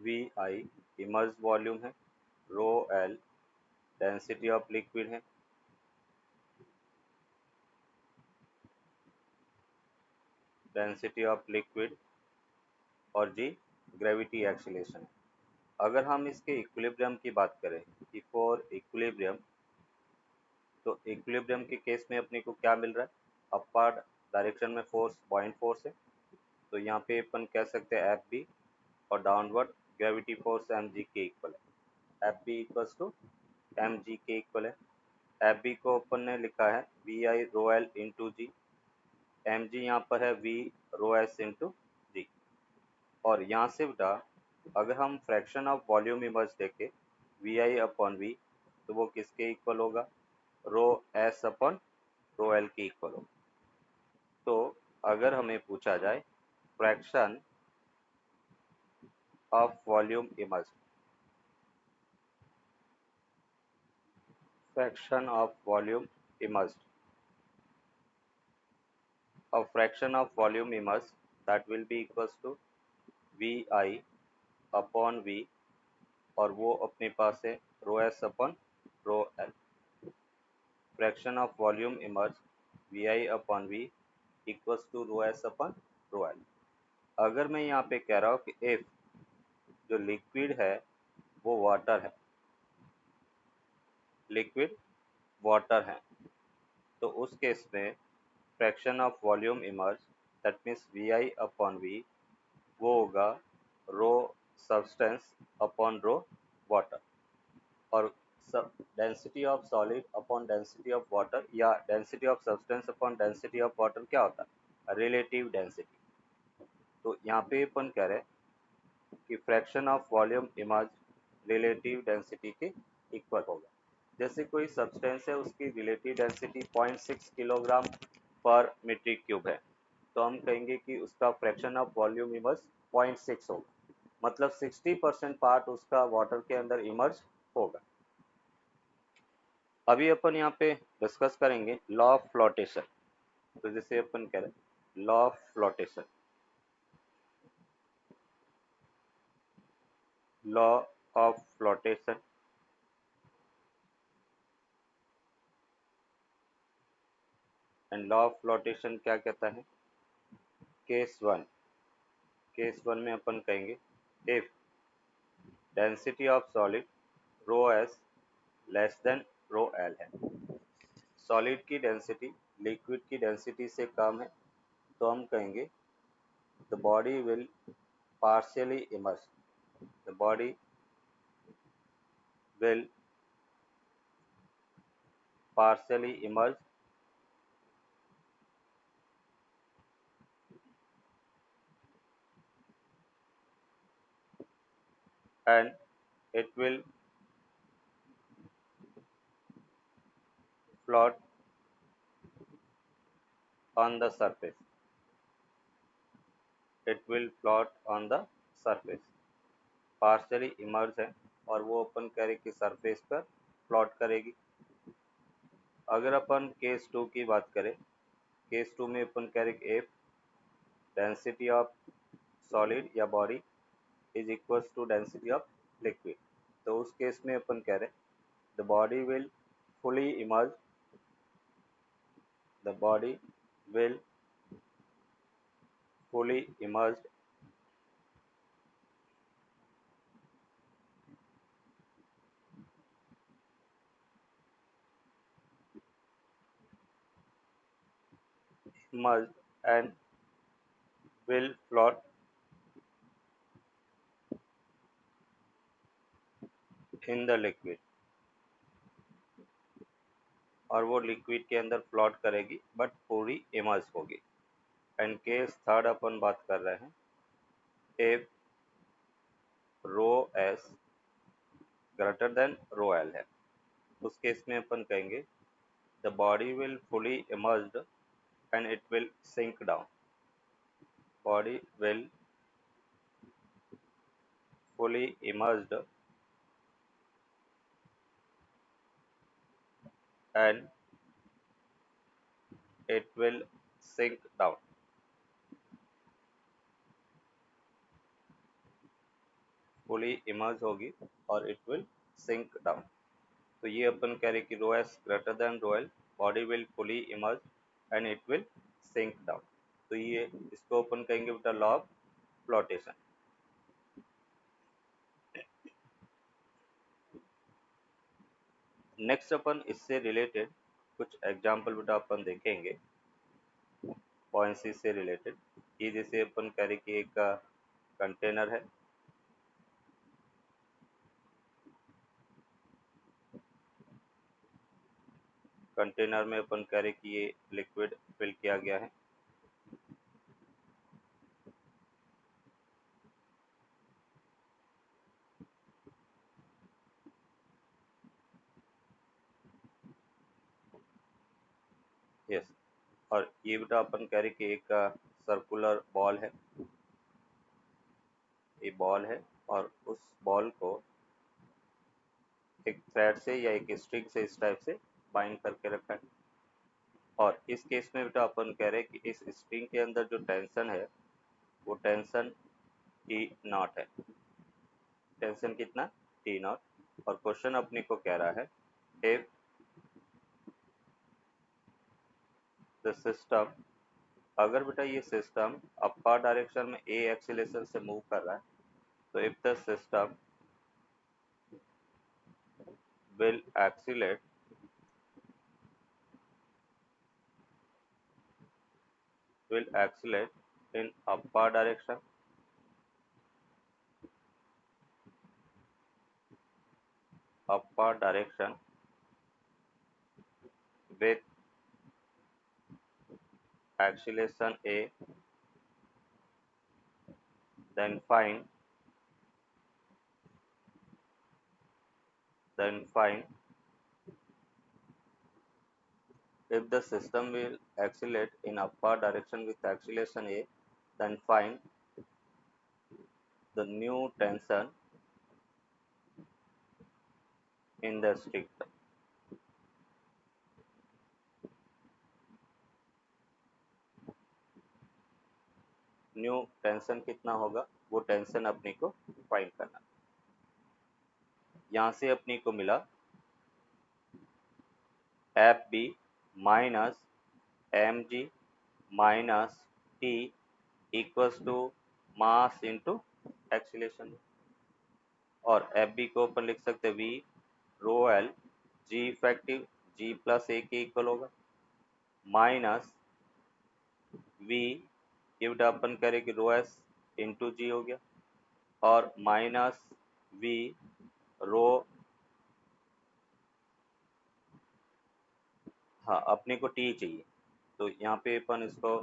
We I emerge volume है, rho L density of liquid है, density of liquid, और जी gravity acceleration है। अगर हम इसके इक्विलिब्रियम की बात करें कि फॉर इक्विलिब्रियम, तो इक्विलिब्रियम के केस में अपने को क्या मिल रहा है, अपवर्ड डायरेक्शन में फोर्स पॉइंट फोर्स है, तो यहाँ पे अपन कह सकते हैं एफ बी, और downward gravity force m g के इक्वल है। F B equals to m g के इक्वल है। एफ बी को अपन ने लिखा है V I rho L into g, m g यहाँ पर है V rho S into g. और यहाँ से बेटा अगर हम फ्रैक्शन ऑफ वॉल्यूम इमर्ज देखें वी आई अपॉन वी, तो वो किसके इक्वल होगा, rho S upon rho L के इक्वल होगा। तो अगर हमें पूछा जाए fraction of volume immerse, fraction of volume immerse, a fraction of volume immersed, that will be equals to V I upon V, और वो अपने पास है rho S upon rho L. Fraction of volume immerse V I upon V equals to rho S upon rho L. अगर मैं यहाँ पे कह रहा हूँ कि इफ जो लिक्विड है वो वाटर है, लिक्विड वाटर है, तो उस केस में fraction of volume immerse that means V I upon V वो होगा rho substance upon rho water, और density of solid upon density of water, या density of substance upon density of water क्या होता है, रिलेटिव डेंसिटी। तो यहाँ पे अपन कह रहे हैं कि fraction of volume emerge relative density के इक्वल होगा। जैसे कोई सब्सटेंस है उसकी रिलेटिव डेंसिटी 0.6 किलोग्राम पर मीट्रिक क्यूब है, तो हम कहेंगे कि उसका फ्रैक्शन ऑफ वॉल्यूम इमर्ज 0.6 होगा, मतलब 60% पार्ट उसका वाटर के अंदर इमर्ज होगा। अभी अपन यहाँ पे डिस्कस करेंगे लॉ ऑफ फ्लोटेशन। तो जैसे अपन कह रहे हैं law of flotation, law of flotation, and law of flotation क्या कहता है, केस वन, केस वन में अपन कहेंगे if density of solid rho S less than rho L है, सॉलिड की डेंसिटी लिक्विड की डेंसिटी से कम है, तो हम कहेंगे the body will partially immerse, the body will partially immerse and it will float on the surface, it will float on the surface, partially immerse है और वो अपन कह रहे कि सरफेस पर फ्लॉट करेगी। अगर अपन केस टू की बात करें, केस टू में अपन कह रहे कि इफ डेंसिटी ऑफ सॉलिड या body is equals to density of liquid, तो उस केस में अपन कह रहे the body will fully immerse, the body will fully immersed immersed and will float in the liquid, और वो लिक्विड के अंदर फ्लोट करेगी बट पूरी इमर्स होगी। एंड केस थर्ड अपन बात कर रहे हैं if rho S greater than rho L है, उस केस में अपन कहेंगे the body will fully immersed and it will sink down, body will fully immersed and it will sink down. Fully immerse होगी और इट विल सिंक डाउन। तो ये अपन कह रहे कि rho S greater than rho L, body will fully immerse and it will sink down. तो ये इसको अपन कहेंगे बेटा लॉ ऑफ फ्लोटेशन। नेक्स्ट अपन इससे रिलेटेड कुछ एग्जाम्पल बेटा अपन देखेंगे बुओयेंसी से रिलेटेड। ये जैसे अपन कह रहे कि एक कंटेनर है, कंटेनर में अपन कह रहे कि ये लिक्विड फिल किया गया है, यस। और ये बेटा अपन कह रहे कि एक सर्कुलर बॉल है, ये बॉल है और उस बॉल को एक थ्रेड से या एक स्ट्रिंग से इस टाइप से बाइंड करके रखा है। और इस केस में बेटा अपन कह रहे हैं कि इस स्ट्रिंग के अंदर जो टेंशन है वो टेंशन टी नॉट है। टेंशन कितना? T not. और क्वेश्चन अपने को कह रहा है इफ द सिस्टम, अगर बेटा ये सिस्टम अपर डायरेक्शन में ए एक्सीलरेशन से मूव कर रहा है, तो if the system will accelerate in upper direction with acceleration a, then find if the system will accelerate in upper direction with acceleration a, then find the new tension in the string। New tension कितना होगा वो tension अपने को find करना। यहाँ से अपने को मिला F B minus M G minus T equals to mass into acceleration. और एफ बी को अपन लिख सकते हैं V rho L G effective G plus A के इक्वल होगा, माइनस वी ये बेटा अपन करें कि रो एस इंटू जी हो गया, और माइनस वी रो, हाँ अपने को टी चाहिए तो यहाँ पे अपन इसको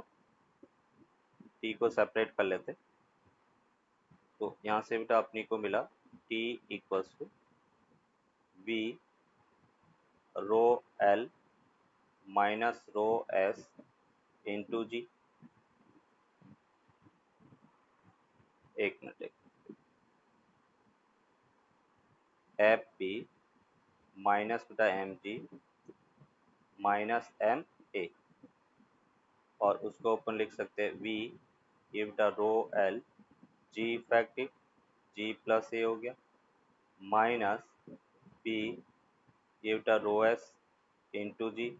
टी को सेपरेट कर लेते। तो यहाँ से बेटा अपने को मिला T equals to V rho L minus rho S into G. एक मिनट, एफ बी माइनस बेटा M G minus M A, और उसको अपन लिख सकते हैं वी ये बेटा rho L G effective G plus A हो गया, माइनस बी ये बेटा रो एस इंटू जी,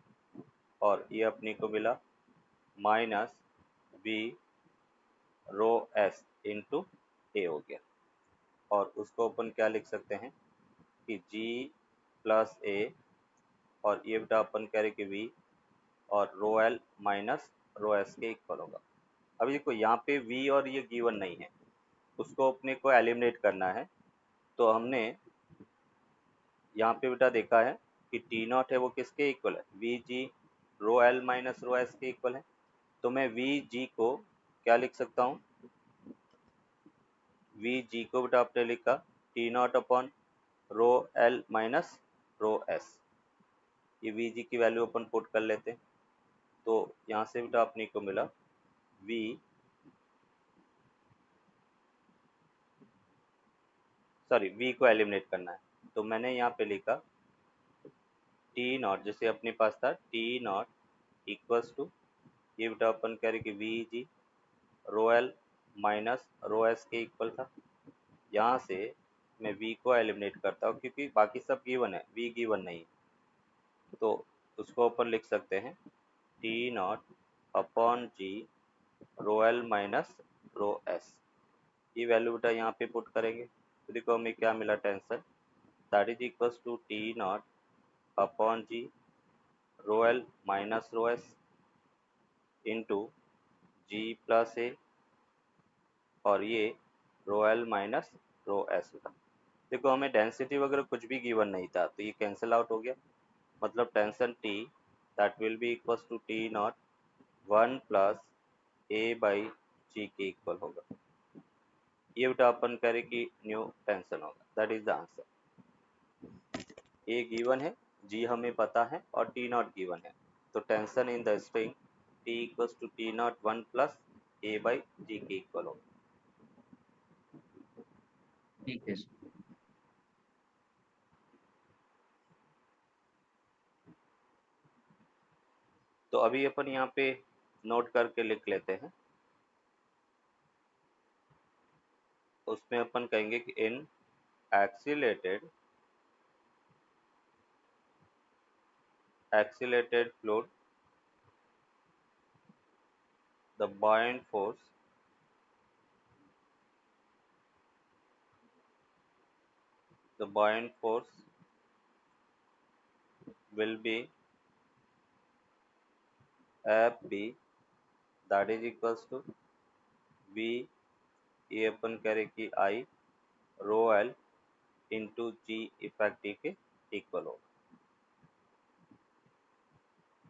और ये अपने को मिला माइनस बी रो एस इंटू ए हो गया। और उसको अपन क्या लिख सकते हैं कि जी प्लस ए, और ये बेटा अपन कह रहे कि वी और रो एल माइनस रो एस के इक्वल होगा। अभी देखो यहाँ पे वी और ये गिवन नहीं है, उसको अपने को एलिमिनेट करना है। तो हमने यहाँ पे बेटा देखा है कि टी नॉट है वो किसके इक्वल है, we ji rho L minus rho S के इक्वल है। तो मैं वी जी को क्या लिख सकता हूँ, वी जी को बेटा आपने लिखा T not upon rho L minus rho S, ये वी जी की वैल्यू अपन पुट कर लेते हैं। तो यहाँ से बेटा अपने को मिला वी वी को एलिमिनेट करना है, तो मैंने यहाँ पे लिखा टी नॉट, जैसे अपने पास था टी नॉट इक्वल्स टू ये बेटा अपन कह रहे कि we ji rho L minus rho S के इक्वल था। यहाँ से मैं v को एलिमिनेट करता हूँ क्योंकि बाकी सब गिवन है, v गिवन नहीं, तो उसको अपन लिख सकते हैं T not upon G rho L minus rho S. ये वैल्यू बेटा यहाँ पे पुट करेंगे तो देखो हमें क्या मिला tension, that is equals to T not upon G rho L minus rho S into G plus A, और ये rho L minus rho S बेटा। देखो हमें डेंसिटी वगैरह कुछ भी गिवन नहीं था तो ये कैंसिल आउट हो गया, मतलब tension T that will be equals to T not 1 plus A by G के इक्वल होगा। ये बेटा अपन करें कि न्यू टेंशन होगा, that is the answer. A given है, जी हमें पता है और टी नॉट गिवन है, तो tension in the string T equals to T not 1 plus A by G के इक्वल होगा। ठीक है। तो अभी अपन यहाँ पे नोट करके लिख लेते हैं, उसमें अपन कहेंगे कि इन accelerated fluid the buoyant force will be Fb, that is equals to V, ये अपन करें कि I rho L into G effective के इक्वल होगा।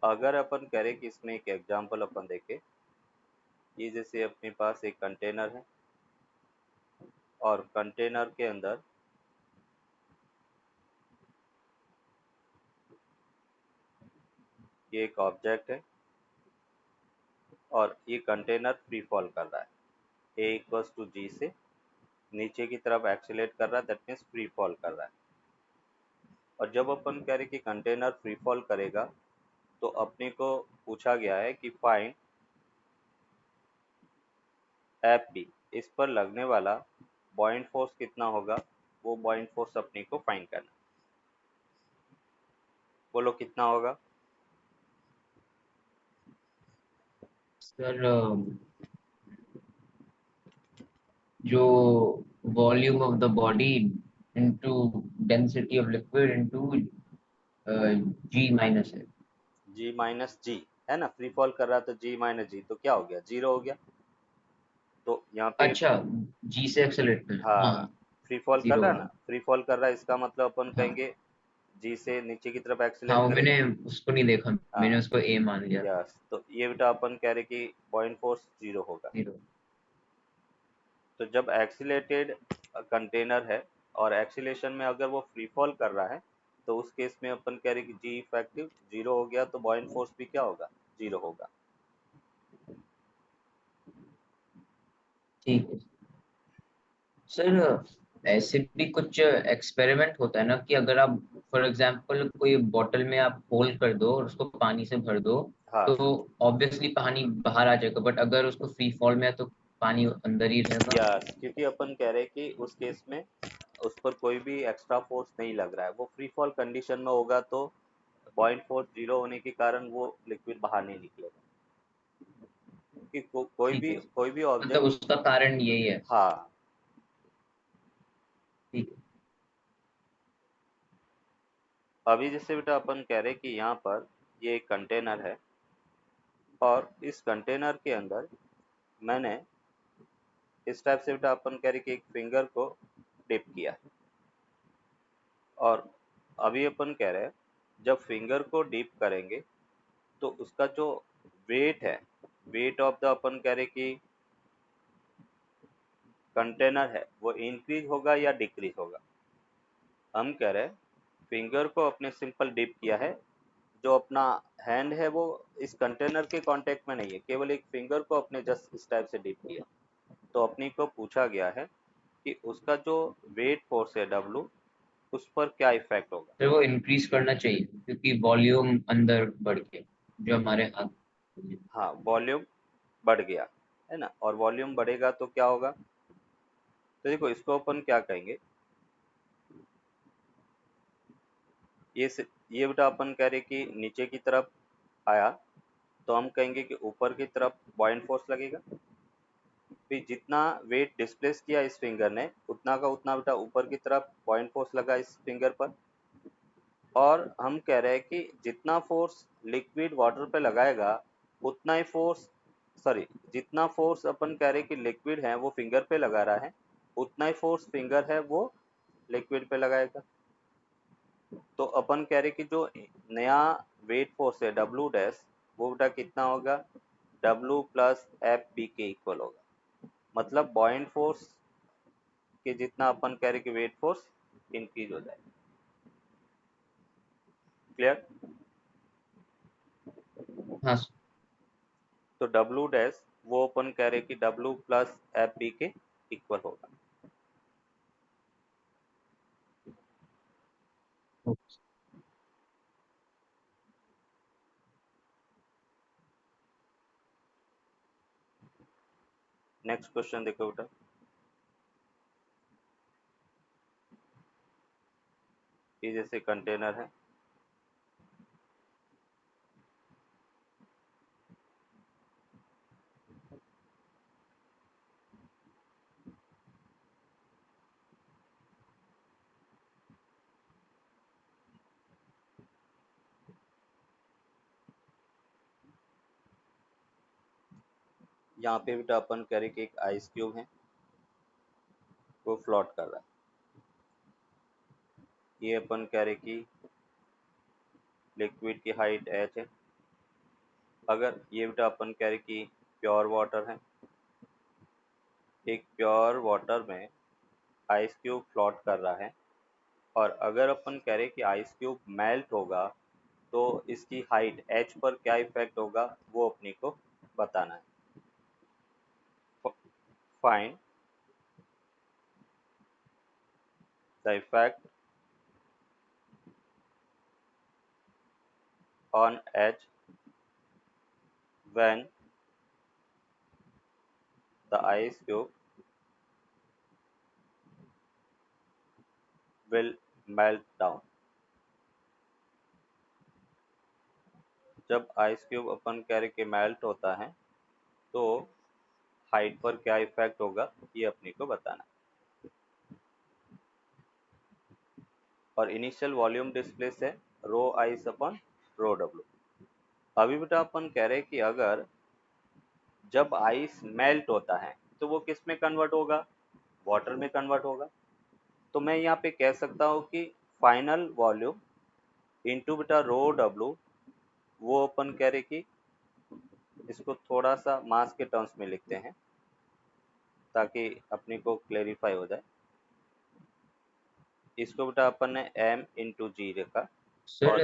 अगर अपन करें कि इसमें एक एग्जांपल अपन देखें, ये जैसे अपने पास एक कंटेनर है और कंटेनर के अंदर ये एक ऑब्जेक्ट है और ये कंटेनर फ्री फॉल कर रहा है, ए इक्वल्स टू जी से नीचे की तरफ एक्सीलरेट कर रहा है, दैट मीन्स फ्री फॉल कर रहा है। और जब अपन कह रहे कि कंटेनर फ्री फॉल करेगा तो अपने को पूछा गया है कि फाइंड एफ बी, इस पर लगने वाला बॉइंट फोर्स कितना होगा, वो बॉइंट फोर्स अपने को फाइंड करना। बोलो कितना होगा। सर जो volume of the body into density of liquid into G minus है। जी माइनस जी है ना, फ्री फॉल कर रहा तो जी माइनस जी, तो क्या हो गया, जीरो हो गया। तो यहाँ पे अच्छा, जी से एक्सेलरेट कर, हाँ, हाँ। फ्री फॉल कर जीरो रहा है वन। ना, फ्री फॉल कर रहा है, इसका मतलब अपन हाँ कहेंगे जी से नीचे की तरफ हाँ, एक्सीलरेट वो करेगा। मैंने उसको नहीं देखा, मैंने हाँ उसको ए मान लिया। यस, तो ये बेटा अपन कह रहे कि पॉइंट फोर्स जीरो होगा। जीरो। तो जब एक्सीलेटेड कंटेनर है और एक्सीलेशन में अगर वो फ्री फॉल कर रहा है तो उस केस में अपन कह रहे कि जी इफेक्टिव जीरो हो गया, तो बॉइंट फोर्स भी क्या होगा, जीरो होगा। ठीक है सर। ऐसे भी कुछ एक्सपेरिमेंट होता है ना कि अगर आप फॉर एग्जांपल कोई बॉटल में आप होल कर दो और उसको पानी से भर दो, हाँ तो ऑब्वियसली पानी बाहर आ जाएगा, बट अगर उसको फ्री फॉल में है तो पानी अंदर ही रहेगा। यस, क्योंकि अपन कह रहे कि उस केस में उस पर कोई भी एक्स्ट्रा फोर्स नहीं लग रहा है, वो फ्री फॉल कंडीशन में होगा तो पॉइंट फोर्स जीरो होने के कारण वो लिक्विड बाहर नहीं निकलेगा। क्योंकि ठीक है, कोई भी मतलब ऑब्जेक्ट, उसका कारण यही है। हाँ, ठीक है। अभी जैसे बेटा अपन कह रहे कि यहाँ पर ये एक कंटेनर है और इस कंटेनर के अंदर मैंने इस टाइप से बेटा अपन कह रहे कि एक फिंगर को डिप किया, और अभी अपन कह रहे हैं जब फिंगर को डिप करेंगे तो उसका जो वेट है, वेट ऑफ द अपन कह रहे कि कंटेनर है, वो इंक्रीज होगा या डिक्रीज होगा। हम कह रहे हैं फिंगर को अपने सिंपल डिप किया है, जो अपना हैंड है वो इस कंटेनर के कांटेक्ट में नहीं है, केवल एक फिंगर को अपने जस्ट इस टाइप से डिप किया, तो अपनी को पूछा गया है कि उसका जो वेट फोर्स है W, उस पर क्या इफेक्ट होगा। फिर वो इंक्रीज करना चाहिए क्योंकि वॉल्यूम अंदर बढ़ के जो हमारे हाथ। हाँ, वॉल्यूम बढ़ गया है ना, और वॉल्यूम बढ़ेगा तो क्या होगा, तो देखो इसको अपन क्या कहेंगे, ये बेटा अपन कह रहे कि नीचे की तरफ आया तो हम कहेंगे कि ऊपर की तरफ बॉइंट फोर्स लगेगा। फिर जितना वेट डिस्प्लेस किया इस फिंगर ने उतना का उतना बेटा ऊपर की तरफ बॉइंट फोर्स लगा इस फिंगर पर। और हम कह रहे हैं कि जितना फोर्स लिक्विड वाटर पे लगाएगा उतना ही फोर्स, सॉरी, जितना फोर्स अपन कह रहे हैं कि लिक्विड है वो फिंगर पे लगा रहा है उतना ही फोर्स फिंगर है वो लिक्विड पे लगाएगा। तो अपन कह रहे कि जो नया वेट फोर्स है डब्ल्यू डैश वो बेटा कितना होगा, डब्ल्यू प्लस एफ बी के इक्वल होगा। मतलब बॉइंट फोर्स के जितना अपन कह रहे कि वेट फोर्स इंक्रीज हो जाएगा। क्लियर? हाँ सर। तो डब्ल्यू डैश वो अपन कह रहे कि डब्ल्यू प्लस एफ बी के इक्वल होगा। नेक्स्ट क्वेश्चन देखो बेटा, ये जैसे कंटेनर है, यहाँ पे बेटा अपन कह रहे कि एक आइस क्यूब है वो फ्लोट कर रहा है। ये अपन कह रहे कि लिक्विड की हाइट h है। अगर ये बेटा अपन कह रहे कि प्योर वाटर है, एक प्योर वाटर में आइस क्यूब फ्लोट कर रहा है, और अगर अपन कह रहे कि आइस क्यूब मेल्ट होगा तो इसकी हाइट h पर क्या इफेक्ट होगा वो अपने को बताना है। Find the effect on h when the ice cube will melt down। जब आइस क्यूब अपन कह रहे कि मेल्ट होता है तो हाइट पर क्या इफेक्ट होगा ये अपने को बताना है। और इनिशियल वॉल्यूम डिस्प्लेस है रो आइस अपन रो डब्ल्यू। अभी बेटा अपन कह रहे कि अगर जब आइस मेल्ट होता है तो वो किस में कन्वर्ट होगा, वाटर में कन्वर्ट होगा। तो मैं यहाँ पे कह सकता हूँ कि फाइनल वॉल्यूम इनटू बेटा रो डब्ल्यू, वो अपन कह रहे कि इसको थोड़ा सा मास के टर्म्स में लिखते हैं ताकि अपने को क्लेरिफाई हो जाए। इसको बेटा अपन ने m इंटू जी रखा, सर और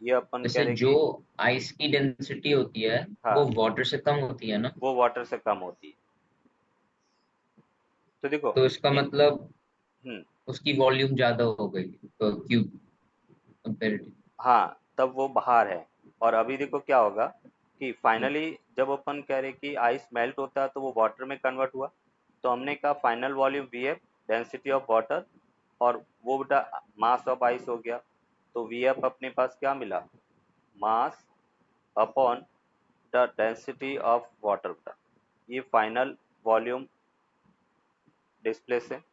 ये अपन कह जैसे रहे जो कि आइस की डेंसिटी होती है वो हाँ वाटर से कम होती है ना। वो वाटर से कम होती है। तो देखो तो इसका इन मतलब हम्म उसकी वॉल्यूम ज्यादा हो गई तो क्यूब कंपेरेटिव। हाँ तब वो बाहर है। और अभी देखो क्या होगा कि फाइनली जब अपन कह रहे कि आइस मेल्ट होता है तो वो वाटर में कन्वर्ट हुआ, तो हमने कहा final volume V F density of water, और वो बेटा मास ऑफ आइस हो गया। तो वी एफ अपने पास क्या मिला, mass upon the density of water बेटा। ये फाइनल वॉल्यूम डिस्प्लेस है।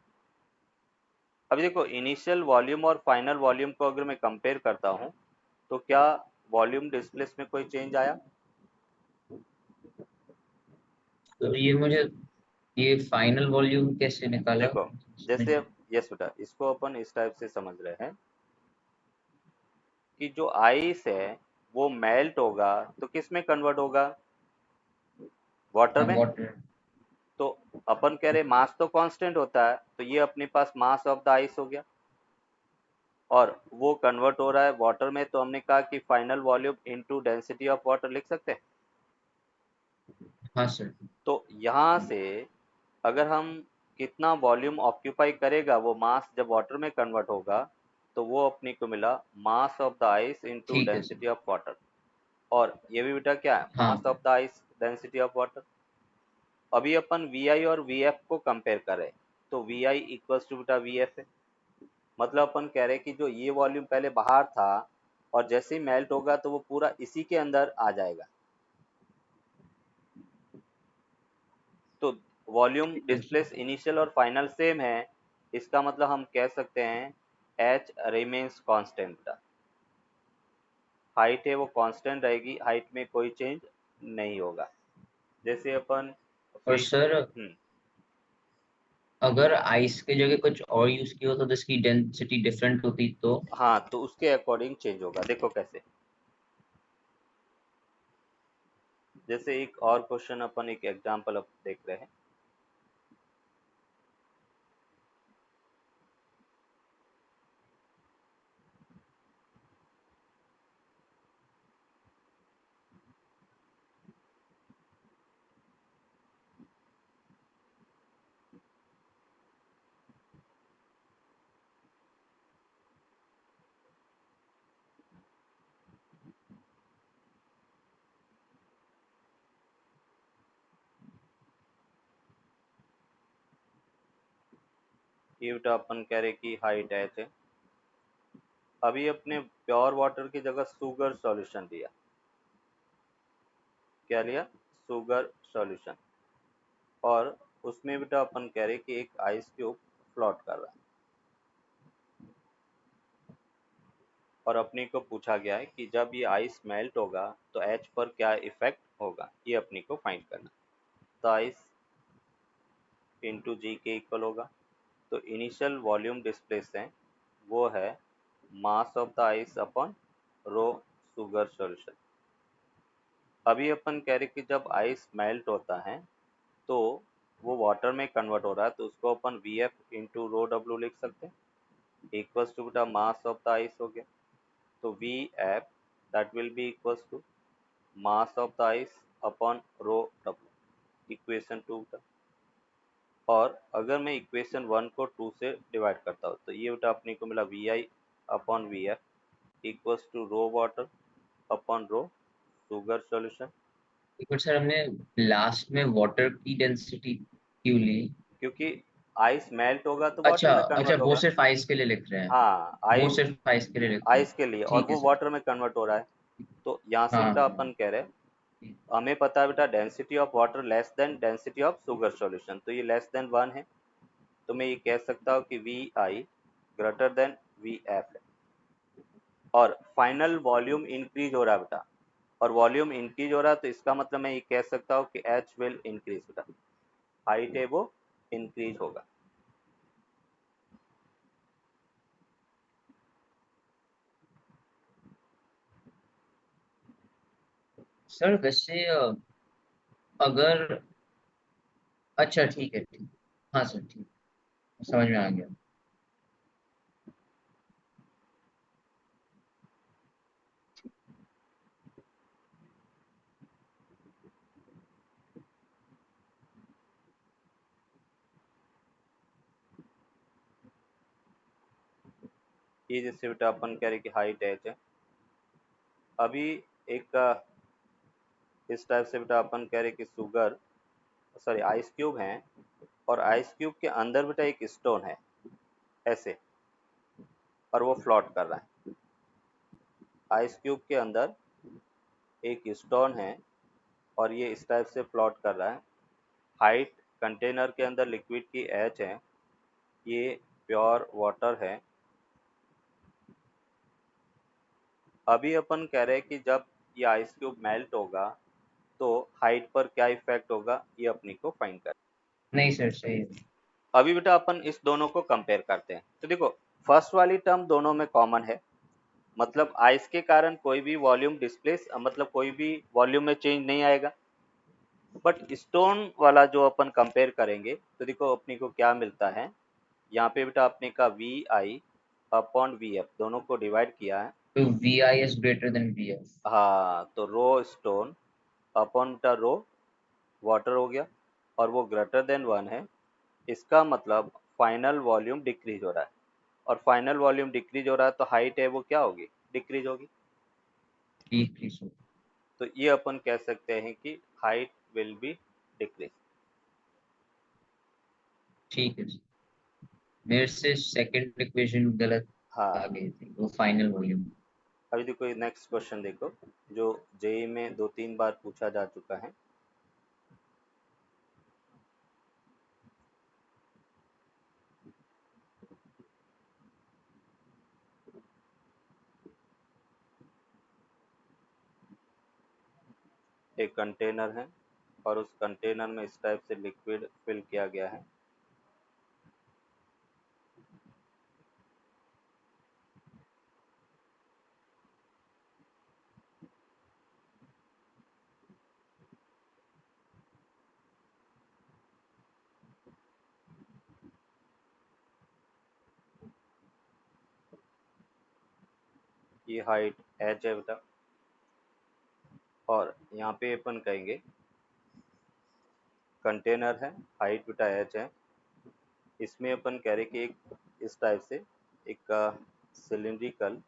अभी देखो इनिशियल वॉल्यूम और फाइनल वॉल्यूम को अगर मैं कंपेयर करता हूँ तो क्या वॉल्यूम डिस्प्लेस में कोई चेंज आया? तो ये फाइनल वॉल्यूम कैसे निकाला देखो इसमें? जैसे, यस बेटा, इसको अपन इस टाइप से समझ रहे हैं कि जो आइस है वो मेल्ट होगा तो किस में कन्वर्ट होगा, वाटर हाँ में। वाटर। तो अपन कह रहे मास तो कांस्टेंट होता है, तो ये अपने पास मास ऑफ द आइस हो गया, और वो कन्वर्ट हो रहा है वाटर में, तो हमने कहा कि final volume into density of water लिख सकते हैं। हाँ सर। तो यहाँ से अगर हम कितना वॉल्यूम ऑक्यूपाई करेगा वो मास जब वाटर में कन्वर्ट होगा, तो वो अपने को मिला मास ऑफ द आइस इनटू ठीक है सर। Density of water. और ये भी बेटा क्या है, मास हाँ of the ice density of water. अभी अपन वी आई और वी एफ को कंपेयर करें तो वी आई इक्वल्स टू बेटा वी एफ है। मतलब अपन कह रहे हैं कि जो ये वॉल्यूम पहले बाहर था और जैसे ही मेल्ट होगा तो वो पूरा इसी के अंदर आ जाएगा। तो वॉल्यूम ठीक है सर। डिस्प्लेस इनिशियल और फाइनल सेम है, इसका मतलब हम कह सकते हैं एच रिमेन्स कांस्टेंट। हाइट है वो कांस्टेंट रहेगी, हाइट में कोई चेंज नहीं होगा। जैसे अपन और फ्री। सर अगर आइस के जगह कुछ और यूज किया हो तो इसकी डेंसिटी डिफरेंट होती तो? हाँ, तो उसके अकॉर्डिंग चेंज होगा, देखो कैसे। जैसे एक और क्वेश्चन अपन एक एग्जांपल अब देख रहे हैं। ये बेटा अपन कह रहे कि हाइट एच है। अभी अपने प्योर वाटर की जगह शुगर सॉल्यूशन लिया। क्या लिया? Sugar solution. और उसमें बेटा अपन कह रहे कि एक आइस क्यूब फ्लोट कर रहा है, और अपने को पूछा गया है कि जब ये आइस मेल्ट होगा तो एच पर क्या इफेक्ट होगा, ये अपने को फाइंड करना। तो आइस इंटू जी के इक्वल होगा। तो इनिशियल वॉल्यूम डिस्प्लेस है वो है मास of the ice upon rho sugar solution. अभी अपन कह रहे कि जब आइस मेल्ट होता है तो वो वाटर में कन्वर्ट हो रहा है, तो उसको अपन V F into rho W लिख सकते हैं, इक्वल्स टू बेटा मास ऑफ द आइस हो गया। तो V F that will be equals to mass of the ice upon rho W, equation 2 का। और अगर मैं इक्वेशन 1 को 2 से डिवाइड करता हूँ तो ये बेटा अपने को मिला V I upon V F equals to rho water upon rho sugar solution. एक बार सर, हमने लास्ट में वाटर की डेंसिटी क्यों ली? क्योंकि आइस मेल्ट होगा तो वाटर अच्छा में अच्छा, कन्वर्ट वो होगा। सिर्फ आइस के लिए लिख रहे हैं। हाँ, वो आइस सिर्फ आइस के लिए लिख रहे आइस हैं। के लिए, और ठीक है वो सर। वाटर में कन्वर्ट हो रहा है। तो यहाँ से हाँ बेटा हाँ। अपन कह रहे हैं, हमें पता है बेटा density of water less than density of sugar solution, तो ये लेस देन 1 है। तो मैं ये कह सकता हूँ कि V I greater than V F है। और फाइनल वॉल्यूम इंक्रीज हो रहा है बेटा, और वॉल्यूम इंक्रीज हो रहा है तो इसका मतलब मैं ये कह सकता हूँ कि एच विल इंक्रीज बेटा, हाइट है वो इंक्रीज होगा। सर वैसे अगर, अच्छा ठीक है ठीक। हाँ सर ठीक, समझ में आ गया। ये जैसे बेटा अपन कह रहे कि हाइट एच है। अभी एक इस टाइप से बेटा अपन कह रहे कि शुगर सॉरी आइस क्यूब है, और आइस क्यूब के अंदर बेटा एक स्टोन है ऐसे, और वो फ्लोट कर रहा है। आइस क्यूब के अंदर एक स्टोन है और ये इस टाइप से फ्लोट कर रहा है। हाइट कंटेनर के अंदर लिक्विड की एच है, ये प्योर वाटर है। अभी अपन कह रहे हैं कि जब ये आइस क्यूब मेल्ट होगा तो हाइट पर क्या इफेक्ट होगा, ये अपनी को फाइंड कर। नहीं सर, सही है। अभी बेटा अपन इस दोनों को कंपेयर करते हैं, तो देखो फर्स्ट वाली टर्म दोनों में कॉमन है, मतलब आइस के कारण कोई भी वॉल्यूम डिस्प्लेस मतलब कोई भी वॉल्यूम में चेंज नहीं आएगा। बट स्टोन वाला जो अपन कंपेयर करेंगे तो देखो अपने को क्या मिलता है, यहाँ पे बेटा अपने का V I upon V F दोनों को डिवाइड किया है। तो V I is greater than V F. हाँ, तो रो स्टोन अपॉन बेटा रो वाटर हो गया, और वो ग्रेटर देन 1 है। इसका मतलब फाइनल वॉल्यूम डिक्रीज हो रहा है, और फाइनल वॉल्यूम डिक्रीज हो रहा है तो हाइट है वो क्या होगी, डिक्रीज होगी। ठीक ठीक सर। तो ये अपन कह सकते हैं कि हाइट विल बी डिक्रीज। ठीक है सर। मेरे से सेकंड इक्वेशन गलत आ हाँ, गई थी, वो फाइनल वॉल्यूम। अभी देखो ये नेक्स्ट क्वेश्चन देखो, जो जेई में 2-3 बार पूछा जा चुका है। एक कंटेनर है और उस कंटेनर में इस टाइप से लिक्विड फिल किया गया है। ये हाइट h है बेटा, और यहाँ पे अपन कहेंगे कंटेनर है, हाइट बेटा h है। इसमें अपन कह रहे कि एक इस टाइप से एक सिलिंड्रिकल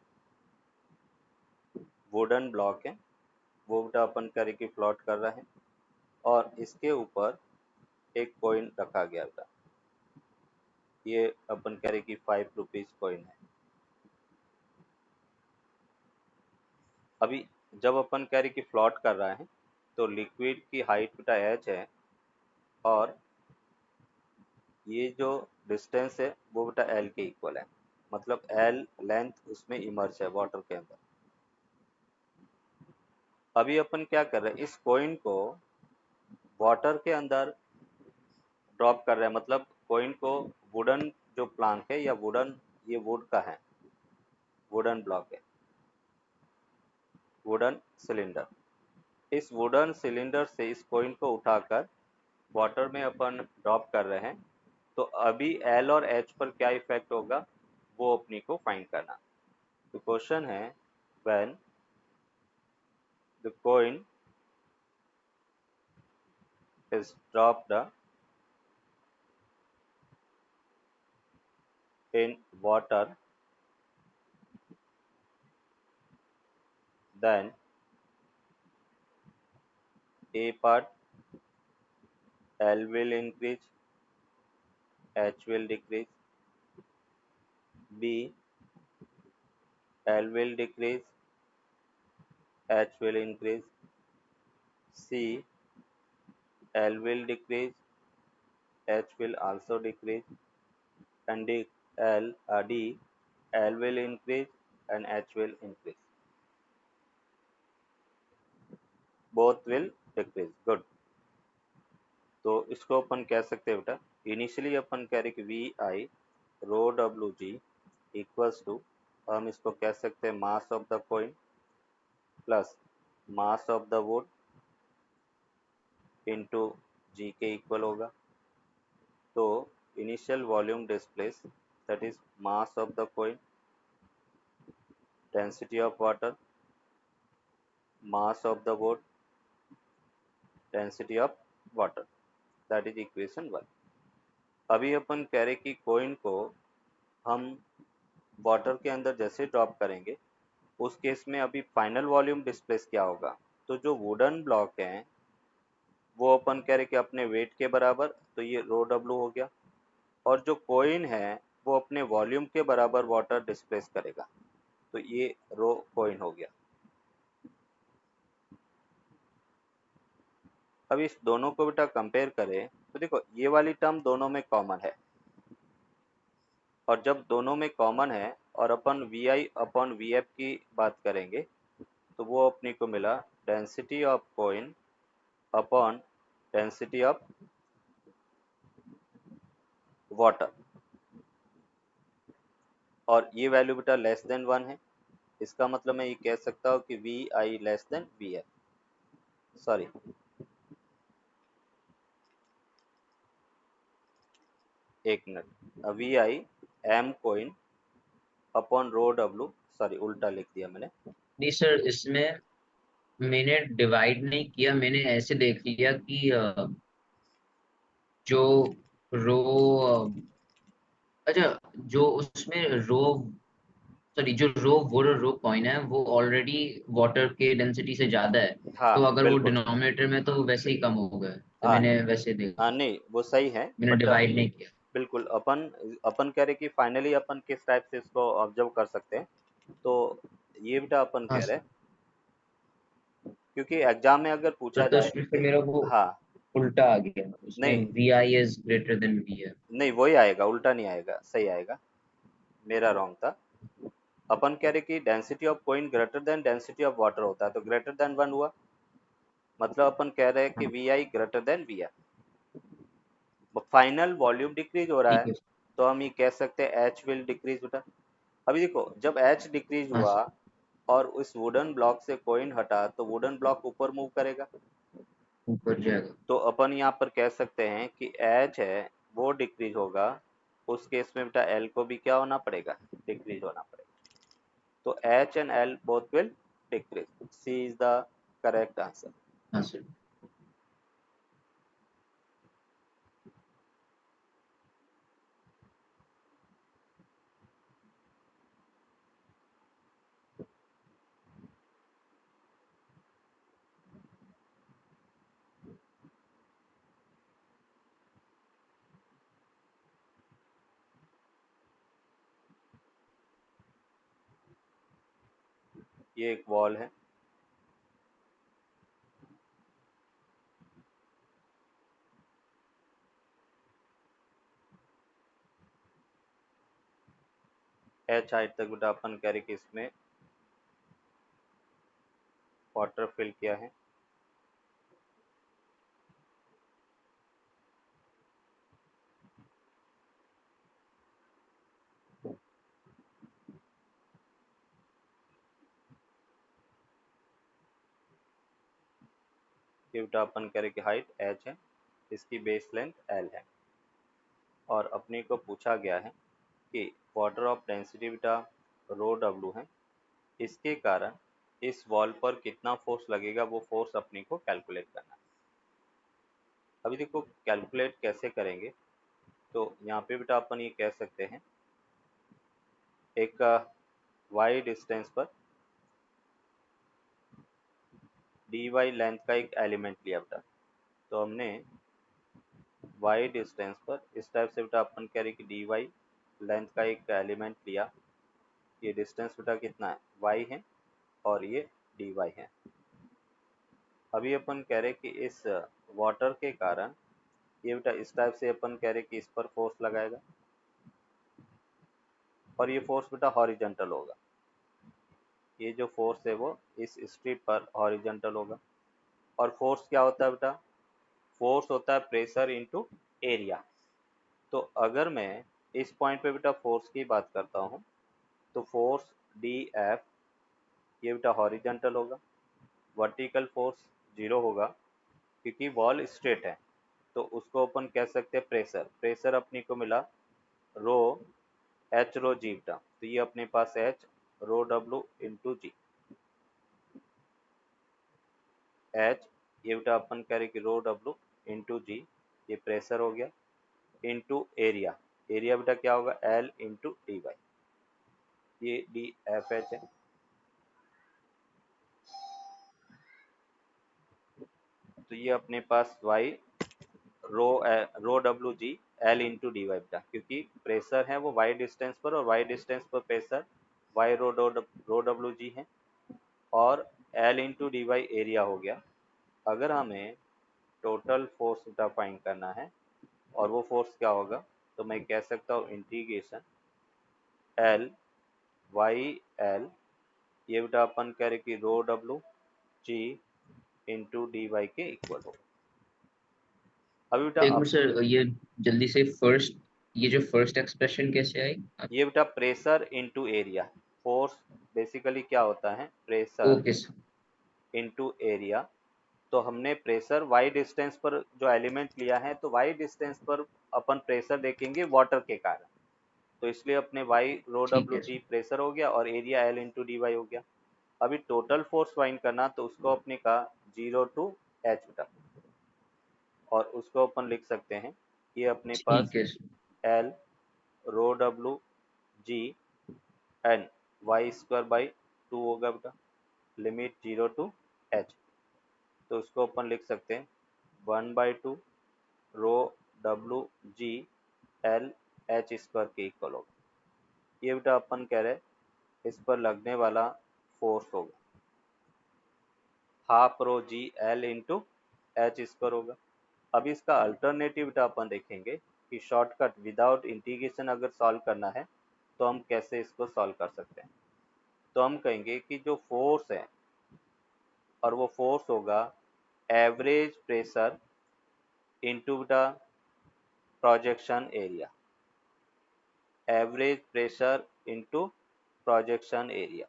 वुडन ब्लॉक है, वो बेटा अपन कह रहे कि फ्लोट कर रहा है, और इसके ऊपर एक कॉइन रखा गया बेटा। ये अपन कह रहे कि 5 रुपीज कॉइन है। अभी जब अपन कह रहे कि फ्लोट कर रहा है, तो लिक्विड की हाइट बेटा h है, और ये जो डिस्टेंस है वो बेटा l के इक्वल है, मतलब l लेंथ उसमें इमर्ज है वाटर के अंदर। अभी अपन क्या कर रहे हैं, इस कॉइन को वाटर के अंदर ड्रॉप कर रहे हैं, मतलब कॉइन को वुडन जो प्लांक है या वुडन, ये वुड का है, वुडन ब्लॉक है, वुडन सिलेंडर। इस वुडन सिलेंडर से इस कॉइन को उठाकर वाटर में अपन ड्रॉप कर रहे हैं। तो अभी एल और एच पर क्या इफेक्ट होगा, वो अपनी को फाइंड करना। तो क्वेश्चन है, when the coin is dropped in water, then A part L will increase, H will decrease. B, L will decrease, H will increase. C, L will decrease, H will also decrease. And D, L will increase and H will increase. Both will decrease. Good. तो इसको अपन कह सकते हैं बेटा, initially अपन कह रहे कि V I rho W G equals to, हम इसको कह सकते हैं mass of the coin plus mass of the wood into G के इक्वल होगा। तो initial volume displace, that is mass of the coin, density of water, mass of the wood, density of water, that is equation 1। अभी अपन कह रहे कि coin को हम water के अंदर जैसे ड्रॉप करेंगे, उस केस में अभी फाइनल वॉल्यूम डिस्प्लेस क्या होगा। तो जो वुडन ब्लॉक है वो अपन कह रहे कि अपने वेट के बराबर, तो ये रो डब्ल्यू हो गया, और जो कॉइन है वो अपने वॉल्यूम के बराबर वाटर डिस्प्लेस करेगा, तो ये रो कॉइन हो गया। अब इस दोनों को बेटा कंपेयर करें, तो देखो ये वाली टर्म दोनों में कॉमन है, और जब दोनों में कॉमन है और अपन V I upon V F की बात करेंगे, तो वो अपने को मिला density of coin upon density of water, और ये वैल्यू बेटा लेस देन 1 है। इसका मतलब मैं ये कह सकता हूँ कि V I less than V F, sorry एक minute, V I M coin upon rho W, sorry उल्टा लिख दिया मैंने। नहीं सर, इसमें मैंने डिवाइड नहीं किया, मैंने ऐसे देख लिया कि जो रो, अच्छा, जो उसमें रो, सॉरी, जो रो वुड और रो कॉइन है वो ऑलरेडी वाटर के डेंसिटी से ज्यादा है, हाँ तो अगर वो बिल्कुल। डिनोमिनेटर में तो वैसे ही कम हो गए, तो हाँ मैंने वैसे देख हाँ, लिया, नहीं वो सही है, मैंने बट डिवाइड नहीं किया। बिल्कुल अपन अपन कह रहे कि फाइनली अपन किस टाइप से इसको ऑब्जर्व कर सकते हैं। तो ये बेटा अपन हाँ कह रहे सर। हैं, क्योंकि एग्जाम में अगर पूछा सर तो जाए। उसमें फिर मेरा वो हाँ। उल्टा आ गया, उसमें नहीं V I is greater than V है। नहीं, वही आएगा, उल्टा नहीं आएगा, सही आएगा। मेरा रॉन्ग था। अपन कह रहे कि density of coin greater than density of water होता है, तो ग्रेटर देन 1 हुआ, मतलब अपन कह रहे हैं कि हाँ V I greater than V R. Final volume decrease हो रहा है, ठीक है। तो हम ये कह सकते हैं एच विल डिक्रीज बेटा। अभी देखो, जब एच डिक्रीज हाँ हुआ सर। और उस वुडन ब्लॉक से कोइन हटा, तो वुडन ब्लॉक ऊपर मूव करेगा। ऊपर जाएगा। तो अपन यहाँ पर कह सकते हैं कि एच है वो डिक्रीज होगा। उस केस में बेटा एल को भी क्या होना पड़ेगा, डिक्रीज होना पड़ेगा। तो H and L both will decrease, C is the correct answer. हाँ सर। ये एक वॉल है, एच हाइट तक बेटा अपन कह रहे कि इसमें वाटर फिल किया है। ये बेटा अपन कह रहे कि हाइट एच है, इसकी बेस लेंथ एल है, और अपने को पूछा गया है कि वाटर ऑफ डेंसिटी बेटा रो डब्ल्यू है, इसके कारण इस वॉल पर कितना फोर्स लगेगा, वो फोर्स अपने को कैलकुलेट करना है। अभी देखो कैलकुलेट कैसे करेंगे, तो यहाँ पे बेटा अपन ये कह सकते हैं, एक वाई डिस्टेंस पर डी वाई लेंथ का एक एलिमेंट लिया बेटा। तो हमने वाई डिस्टेंस पर इस टाइप से बेटा अपन कह रहे कि डी वाई लेंथ का एक एलिमेंट लिया। ये डिस्टेंस बेटा कितना है, वाई है, और ये डी वाई है। अभी अपन कह रहे कि इस वाटर के कारण ये बेटा इस टाइप से अपन कह रहे कि इस पर फोर्स लगाएगा, और ये फोर्स बेटा हॉरिजेंटल होगा। ये जो फोर्स है वो इस स्ट्रिप पर हॉरिजेंटल होगा। और फोर्स क्या होता है बेटा, फोर्स होता है प्रेशर इनटू एरिया। तो अगर मैं इस पॉइंट पे बेटा फोर्स की बात करता हूँ, तो फोर्स डी एफ ये बेटा हॉरिजेंटल होगा। वर्टिकल फोर्स जीरो होगा, क्योंकि वॉल स्ट्रेट है। तो उसको अपन कह सकते हैं प्रेशर। प्रेशर अपने को मिला रो एच रो जी बेटा, तो ये अपने पास एच रो डब्ल्यू इंटू जी। एच ये बेटा अपन कह रहे कि रो डब्ल्यू इंटू जी, ये प्रेशर हो गया, इंटू एरिया। एरिया बेटा क्या होगा, एल इंटू डी वाई, ये डी एफ एच है। तो ये अपने पास Y rho W G L into D Y बेटा, क्योंकि प्रेशर है वो वाई डिस्टेंस पर, और वाई डिस्टेंस पर pressure Y rho W G है, और L into D Y area हो गया। अगर हमें टोटल फोर्स बेटा फाइंड करना है, और वो फोर्स क्या होगा, तो मैं कह सकता हूँ इंटीग्रेशन एल वाई एल, ये बेटा अपन कह रहे कि rho W G into D Y के इक्वल हो। अभी बेटा एक मिनट अब सर, ये जल्दी से फर्स्ट, ये जो फर्स्ट एक्सप्रेशन कैसे आई ये बेटा pressure into area. Force basically क्या होता है, pressure okay sir. Into area. तो हमने प्रेशर वाई डिस्टेंस पर जो एलिमेंट लिया है, तो वाई डिस्टेंस पर अपन प्रेशर देखेंगे वाटर के कारण। तो इसलिए अपने वाई रो ठीक डब्ल्यू है जी सर। प्रेशर हो गया, और area L into D Y हो गया। अभी टोटल फोर्स फाइंड करना, तो उसको अपने का जीरो टू एच बेटा, और उसको अपन लिख सकते हैं, ये अपने पास ठीक है sir. L rho W G N Y square by two होगा बेटा, लिमिट जीरो टू एच। तो उसको अपन लिख सकते हैं 1/2 rho W G L H square के इक्वल होगा। ये बेटा अपन कह रहे इस पर लगने वाला फोर्स होगा half rho G L into H square होगा। अब इसका अल्टरनेटिव बेटा अपन देखेंगे कि शॉर्टकट विदाउट इंटीग्रेशन अगर सॉल्व करना है तो हम कैसे इसको सॉल्व कर सकते हैं। तो हम कहेंगे कि जो फोर्स है और वो फोर्स होगा average pressure into the projection area, average pressure into projection area.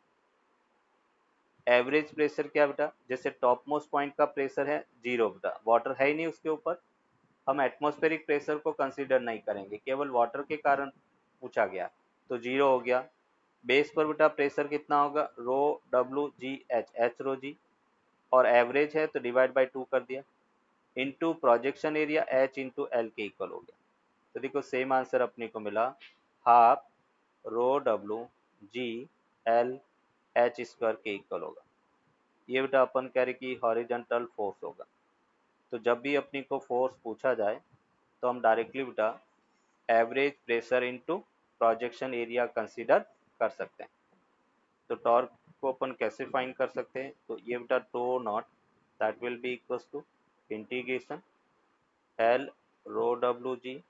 Average pressure क्या बेटा, जैसे टॉप मोस्ट पॉइंट का प्रेशर है 0 बेटा, वाटर है ही नहीं उसके ऊपर, हम एटमॉस्फेरिक प्रेशर को कंसीडर नहीं करेंगे, केवल वाटर के कारण पूछा गया तो 0 हो गया। बेस पर बेटा प्रेशर कितना होगा, रो डब्ल्यू जी एच, एच रो जी, और एवरेज है तो डिवाइड बाई 2 कर दिया, into projection area H into L के इक्वल हो गया। तो देखो सेम आंसर अपने को मिला, half rho W G L H square के इक्वल होगा। ये बेटा अपन कह रहे कि हॉरिजॉन्टल फोर्स होगा। तो जब भी अपनी को फोर्स पूछा जाए तो हम डायरेक्टली बेटा average pressure into projection area consider कर सकते हैं। तो टॉर्क को अपन कैसे फाइंड कर सकते हैं, तो ये बेटा tau naught that will be equals to integration L rho W G,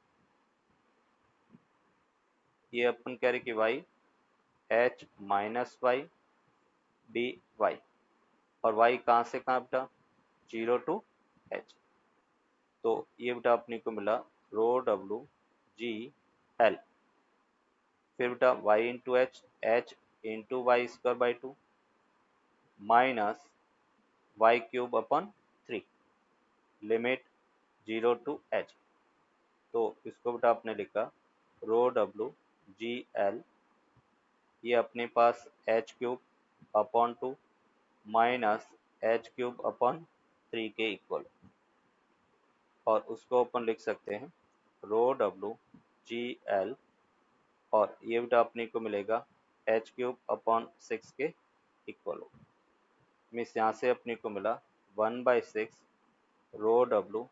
ये अपन कह रहे कि Y H minus Y D Y, और वाई कहाँ से कहाँ बेटा 0 टू एच। तो ये बेटा अपने को मिला रो डब्ल्यू जी एल, फिर बेटा Y into H, H into Y square by 2 minus Y cube अपन 3, लिमिट 0 टू एच। तो इसको बेटा आपने लिखा रो डब्ल्यू जी एल, ये अपने पास H cube upon 2 minus H cube upon 3 के इक्वल, और उसको अपन लिख सकते हैं रो डब्ल्यू जी एल, और ये बेटा अपने को मिलेगा एच क्यूब अपॉन 6 के इक्वल होगा। मीन्स यहाँ से अपने को मिला 1/6 rho W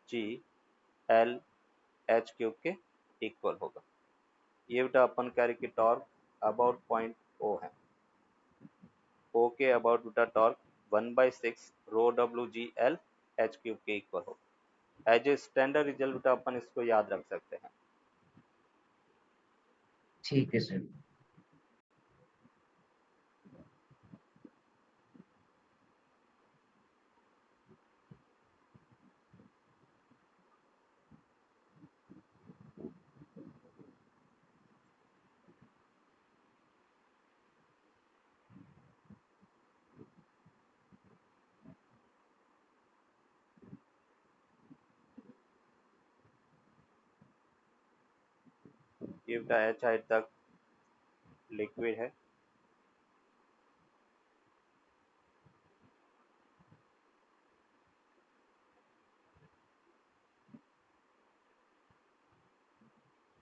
G L H cube के इक्वल होगा। ये बेटा अपन कह रहे कि टॉर्क अबाउट पॉइंट ओ है, ओ के अबाउट बेटा torque 1/6 rho W G L H cube के इक्वल होगा। एज ए स्टैंडर्ड रिजल्ट बेटा अपन इसको याद रख सकते हैं। ठीक है सर। ये बेटा एच हाइट तक लिक्विड है,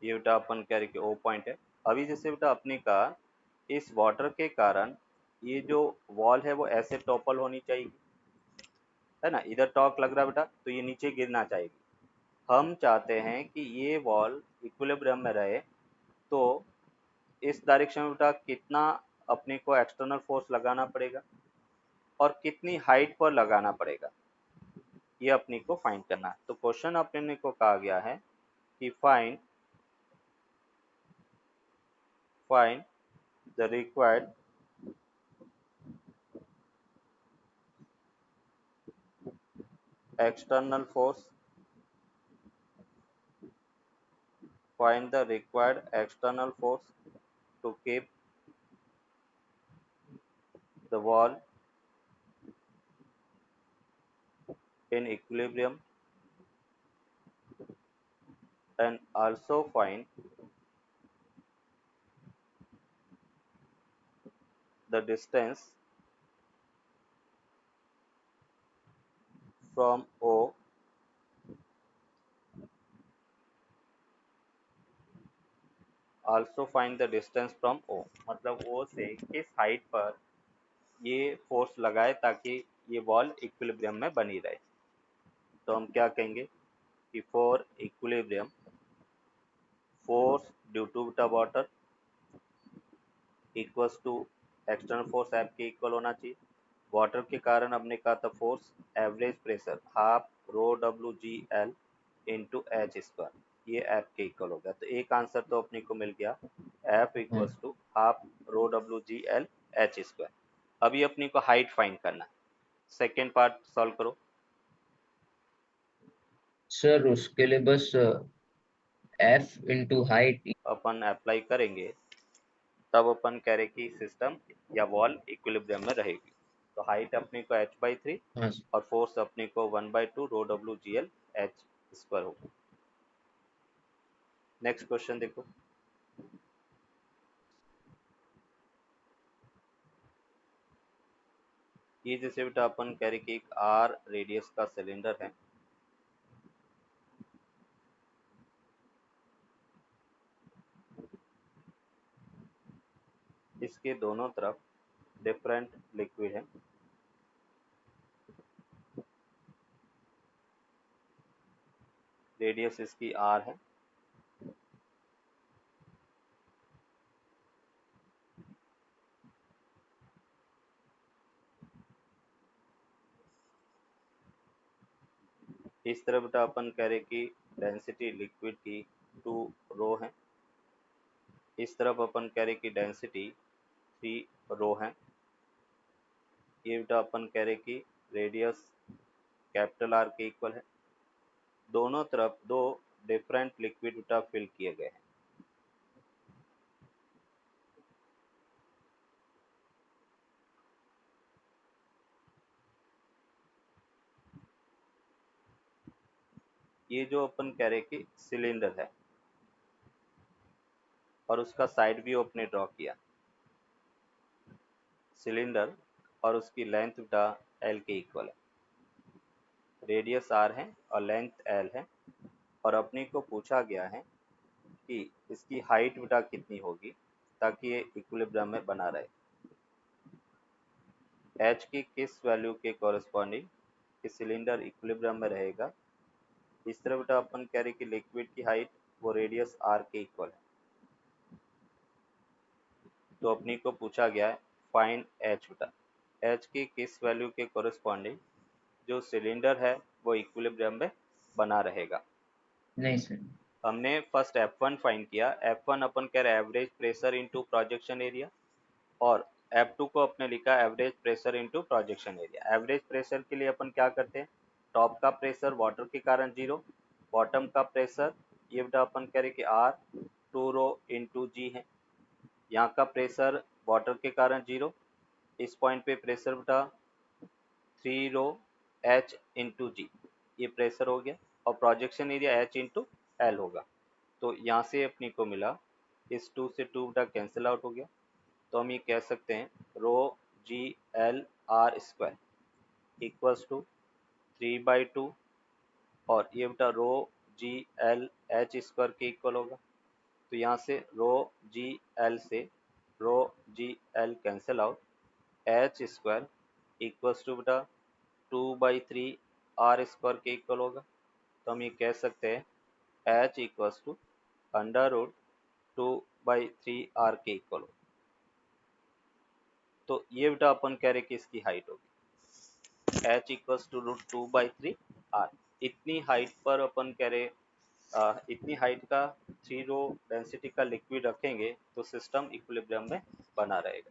ये बेटा अपन कह रहे कि ओ पॉइंट है। अभी जैसे बेटा अपने का इस वाटर के कारण ये जो वॉल है वो ऐसे टॉपल होनी चाहिए, है ना, इधर टॉक लग रहा है बेटा तो ये नीचे गिरना चाहिए। हम चाहते हैं कि ये वॉल इक्विलिब्रियम में रहे, तो इस डायरेक्शन में बेटा कितना अपने को एक्सटर्नल फोर्स लगाना पड़ेगा और कितनी हाइट पर लगाना पड़ेगा, ये अपने को फाइंड करना है। तो क्वेश्चन अपने को कहा गया है कि find the required external force, find the required external force to keep the wall in equilibrium, and also find the distance from O also find the distance from O, मतलब O से किस height पर ये force लगाए ताकि ये ball equilibrium में बनी रहे। तो हम क्या कहेंगे कि for equilibrium force due to बेटा water equals to external force F के इक्वल होना चाहिए। वाटर के कारण हमने कहा था force average pressure half rho W G L into H square, ये एफ के इक्वल हो गया। तो एक आंसर तो अपने को मिल गया, F equals to half rho W G L H square. अभी अपने को हाइट फाइंड करना है, सेकेंड पार्ट सॉल्व करो। सर उसके लिए बस एफ इंटू हाइट। अपन अप्लाई करेंगे तब अपन कह रहे कि सिस्टम या वॉल इक्विलिब्रियम में रहेगी। तो हाइट अपने को h/3 हाँ और फोर्स अपने को 1/2 rho W G L H square होगा। नेक्स्ट क्वेश्चन देखो। ये जैसे बेटा अपन कह रहे कि एक आर रेडियस का सिलेंडर है, इसके दोनों तरफ डिफरेंट लिक्विड है, रेडियस इसकी आर है, इस तरह बेटा अपन कह रहे कि डेंसिटी लिक्विड की 2 रो है, इस तरफ अपन कह रहे कि डेंसिटी 3 रो है। ये बेटा अपन कह रहे कि रेडियस कैपिटल आर के इक्वल है, दोनों तरफ दो डिफरेंट लिक्विड बेटा फिल किए गए हैं। ये जो अपन कह रहे कि सिलेंडर है और उसका साइड व्यू अपने ड्रॉ किया, सिलेंडर और उसकी लेंथ बेटा एल के इक्वल है, रेडियस आर है और लेंथ एल है, और अपने को पूछा गया है कि इसकी हाइट बेटा कितनी होगी ताकि ये इक्विलिब्रियम में बना रहे। एच की किस वैल्यू के कॉरेस्पॉन्डिंग कि सिलेंडर इक्विलिब्रियम में रहेगा। इस तरह बेटा अपन कह रहे कि लिक्विड की हाइट वो रेडियस आर के इक्वल है, तो अपनी को पूछा गया है फाइंड एच बेटा, एच की किस वैल्यू के कॉरेस्पॉन्डिंग जो सिलेंडर है वो इक्विलिब्रियम में बना रहेगा। नहीं सर। हमने फर्स्ट F1 फाइंड किया, F1 अपन कह रहे average pressure into projection area, और F2 को अपने लिखा average pressure into projection area. Average pressure के लिए अपन क्या करते हैं, टॉप का प्रेशर वाटर के कारण 0, बॉटम का प्रेशर ये बेटा अपन कह रहे कि आर 2 रो इंटू जी है, यहाँ का प्रेशर वाटर के कारण 0, इस पॉइंट पे प्रेशर बेटा 3 रो एच इंटू जी, ये प्रेशर हो गया, और projection area H into L होगा। तो यहाँ से अपने को मिला, इस 2 से 2 बेटा कैंसिल आउट हो गया, तो हम ये कह सकते हैं rho G L R square equals to 3/2, और ये बेटा rho G L H square के इक्वल होगा। तो यहाँ से रो जी एल से rho G L cancel out, H square equals to बेटा 2/3 आर स्क्वायर के इक्वल होगा। तो हम ये कह सकते हैं H equals to under root 2/3 R के इक्वल होगा। तो ये बेटा अपन कह रहे कि इसकी हाइट होगी H equals to root 2/3 R. इतनी हाइट पर अपन कह रहे इतनी हाइट का 3 रो डेंसिटी का लिक्विड रखेंगे तो सिस्टम इक्विलिब्रियम में बना रहेगा।